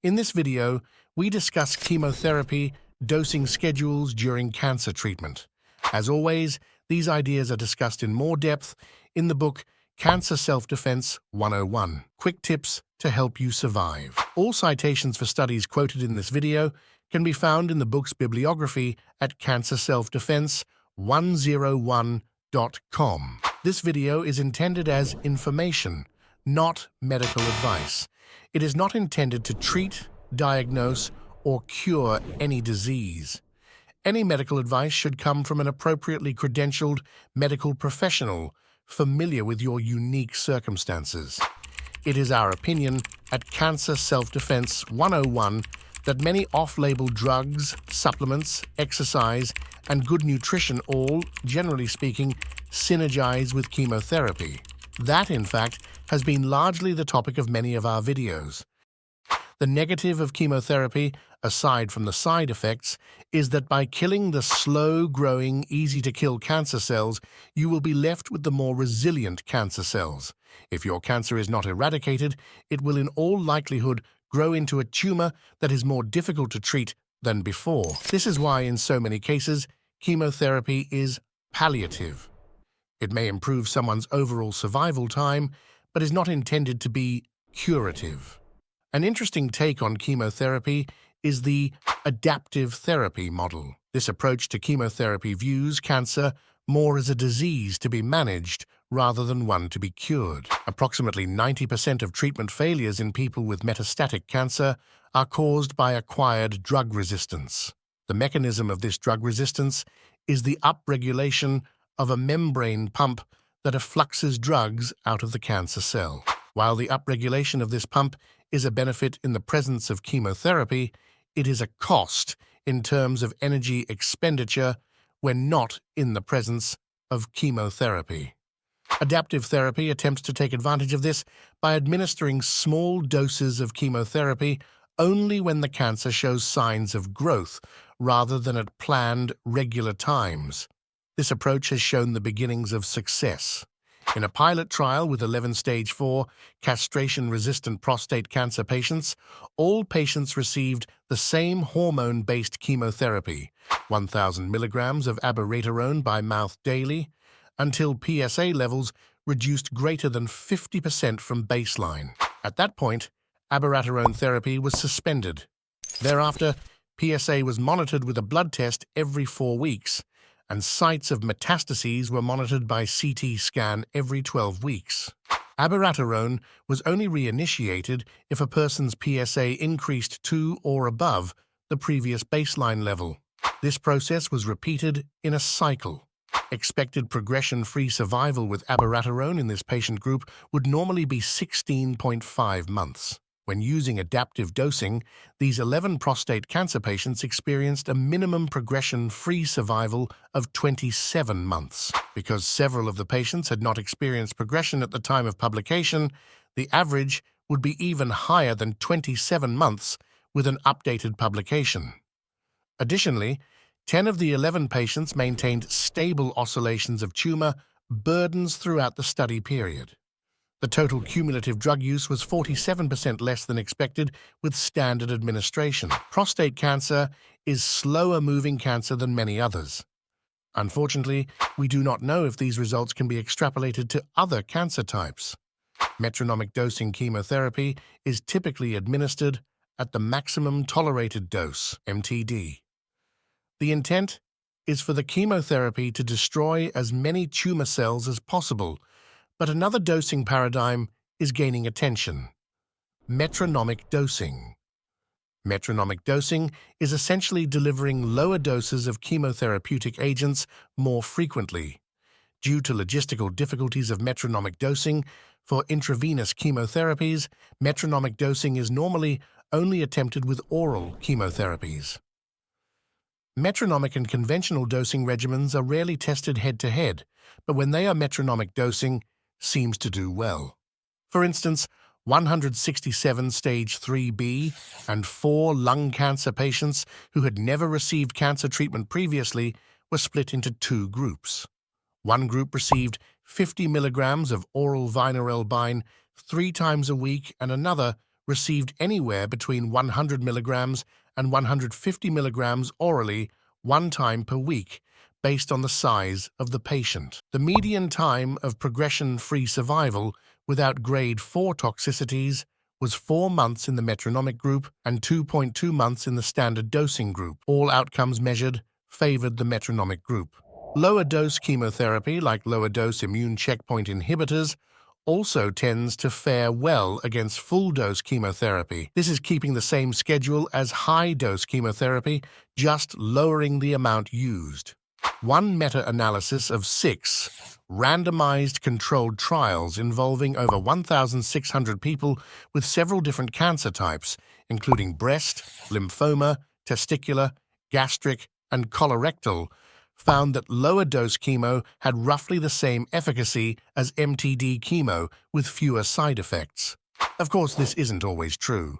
In this video, we discuss chemotherapy dosing schedules during cancer treatment. As always, these ideas are discussed in more depth in the book Cancer Self-Defense 101, Quick Tips to Help You Survive. All citations for studies quoted in this video can be found in the book's bibliography at cancerselfdefense101.com. This video is intended as information, not medical advice. It is not intended to treat, diagnose, or cure any disease. Any medical advice should come from an appropriately credentialed medical professional familiar with your unique circumstances. It is our opinion at Cancer Self-Defense 101 that many off-label drugs, supplements, exercise, and good nutrition all, generally speaking, synergize with chemotherapy. That, in fact, has been largely the topic of many of our videos. The negative of chemotherapy, aside from the side effects, is that by killing the slow-growing, easy-to-kill cancer cells, you will be left with the more resilient cancer cells. If your cancer is not eradicated, it will in all likelihood grow into a tumor that is more difficult to treat than before. This is why, in so many cases, chemotherapy is palliative. It may improve someone's overall survival time, but is not intended to be curative. An interesting take on chemotherapy is the adaptive therapy model. This approach to chemotherapy views cancer more as a disease to be managed rather than one to be cured. Approximately 90% of treatment failures in people with metastatic cancer are caused by acquired drug resistance. The mechanism of this drug resistance is the upregulation of a membrane pump that effluxes drugs out of the cancer cell. While the upregulation of this pump is a benefit in the presence of chemotherapy, it is a cost in terms of energy expenditure when not in the presence of chemotherapy. Adaptive therapy attempts to take advantage of this by administering small doses of chemotherapy only when the cancer shows signs of growth, rather than at planned, regular times. This approach has shown the beginnings of success. In a pilot trial with 11 stage 4 castration-resistant prostate cancer patients, all patients received the same hormone-based chemotherapy, 1,000 milligrams of abiraterone by mouth daily, until PSA levels reduced greater than 50% from baseline. At that point, abiraterone therapy was suspended. Thereafter, PSA was monitored with a blood test every 4 weeks, and sites of metastases were monitored by CT scan every 12 weeks. Abiraterone was only reinitiated if a person's PSA increased to or above the previous baseline level. This process was repeated in a cycle. Expected progression-free survival with abiraterone in this patient group would normally be 16.5 months. When using adaptive dosing, these 11 prostate cancer patients experienced a minimum progression-free survival of 27 months. Because several of the patients had not experienced progression at the time of publication, the average would be even higher than 27 months with an updated publication. Additionally, 10 of the 11 patients maintained stable oscillations of tumor burdens throughout the study period. The total cumulative drug use was 47% less than expected with standard administration. Prostate cancer is slower-moving cancer than many others. Unfortunately, we do not know if these results can be extrapolated to other cancer types. Metronomic dosing chemotherapy is typically administered at the maximum tolerated dose, MTD. The intent is for the chemotherapy to destroy as many tumor cells as possible, but another dosing paradigm is gaining attention: metronomic dosing. Metronomic dosing is essentially delivering lower doses of chemotherapeutic agents more frequently. Due to logistical difficulties of metronomic dosing for intravenous chemotherapies, metronomic dosing is normally only attempted with oral chemotherapies. Metronomic and conventional dosing regimens are rarely tested head-to-head, but when they are metronomic dosing, seems to do well. For instance, 167 stage 3B and 4 lung cancer patients who had never received cancer treatment previously were split into 2 groups. One group received 50 milligrams of oral vinorelbine 3 times a week, and another received anywhere between 100 milligrams and 150 milligrams orally 1 time per week, based on the size of the patient. The median time of progression-free survival without grade 4 toxicities was 4 months in the metronomic group and 2.2 months in the standard dosing group. All outcomes measured favored the metronomic group. Lower-dose chemotherapy, like lower-dose immune checkpoint inhibitors, also tends to fare well against full-dose chemotherapy. This is keeping the same schedule as high-dose chemotherapy, just lowering the amount used. One meta-analysis of 6 randomized controlled trials involving over 1,600 people with several different cancer types, including breast, lymphoma, testicular, gastric, and colorectal, found that lower-dose chemo had roughly the same efficacy as MTD chemo with fewer side effects. Of course, this isn't always true.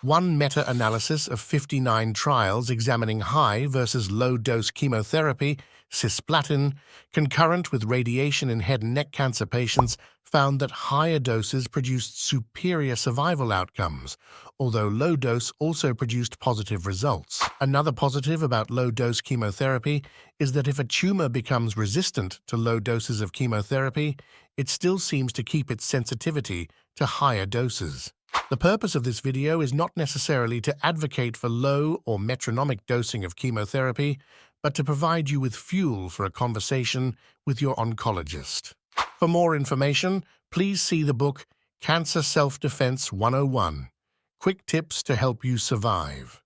One meta-analysis of 59 trials examining high versus low-dose chemotherapy, cisplatin, concurrent with radiation in head and neck cancer patients, found that higher doses produced superior survival outcomes, although low dose also produced positive results. Another positive about low-dose chemotherapy is that if a tumor becomes resistant to low doses of chemotherapy, it still seems to keep its sensitivity to higher doses. The purpose of this video is not necessarily to advocate for low or metronomic dosing of chemotherapy, but to provide you with fuel for a conversation with your oncologist. For more information, please see the book Cancer Self-Defense 101, Quick Tips to Help You Survive.